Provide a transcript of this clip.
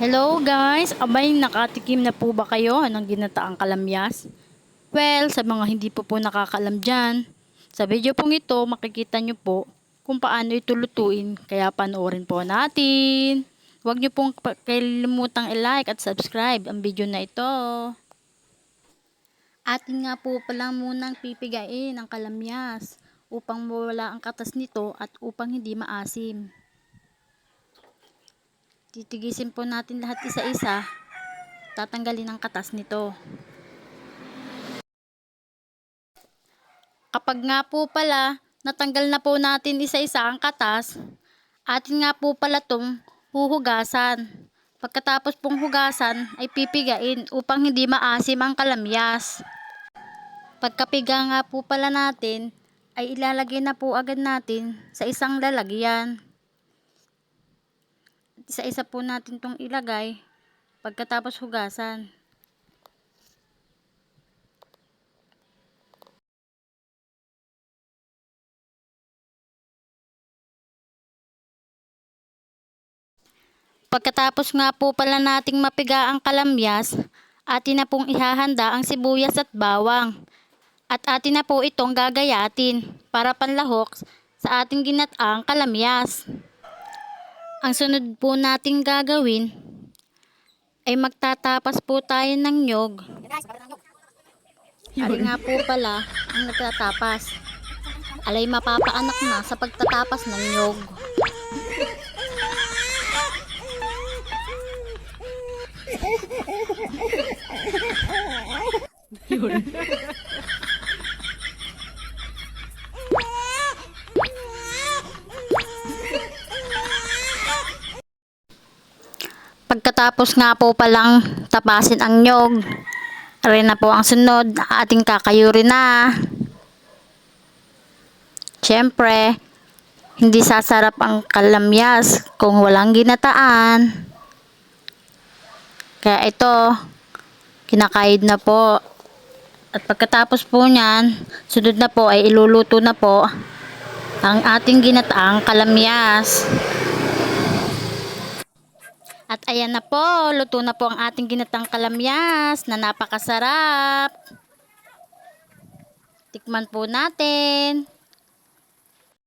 Hello guys! Abay, nakatikim na po ba kayo ng ginataang kalamyas? Well, sa mga hindi po nakakalam dyan, sa video pong ito makikita nyo po kung paano ito lutuin, kaya panoorin po natin. Huwag nyo pong kalilimutang i-like at subscribe ang video na ito. Atin nga po pala munang pipigain ang kalamyas upang mawala ang katas nito at upang hindi maasim. Titigisin po natin lahat isa-isa, tatanggalin ang katas nito. Kapag nga po pala natanggal na po natin isa-isa ang katas, atin nga po pala itong huhugasan. Pagkatapos pong hugasan ay pipigain upang hindi maasim ang kalamyas. Pagkapiga nga po pala natin ay ilalagay na po agad natin sa isang lalagyan. Isa-isa po natin itong ilagay pagkatapos hugasan. Pagkatapos nga po pala nating mapiga ang kalamyas, atin na pong ihahanda ang sibuyas at bawang. At atin na po itong gagayatin para panlahok sa ating ginataang kalamyas. Ang sunod po nating gagawin ay magtatapas po tayo ng nyog. Ari nga po pala ang nagtatapas. Alay mapapaanak na sa pagtatapas ng nyog. Pagkatapos nga po palang tapasin ang nyog, ari na po ang sunod, ating kakayurin na. Siyempre, hindi sasarap ang kalamyas kung walang ginataan. Kaya ito, kinakayod na po. At pagkatapos po niyan, sunod na po ay iluluto na po ang ating ginataang kalamyas. At ayan na po, luto na po ang ating ginataang kalamyas na napakasarap. Tikman po natin.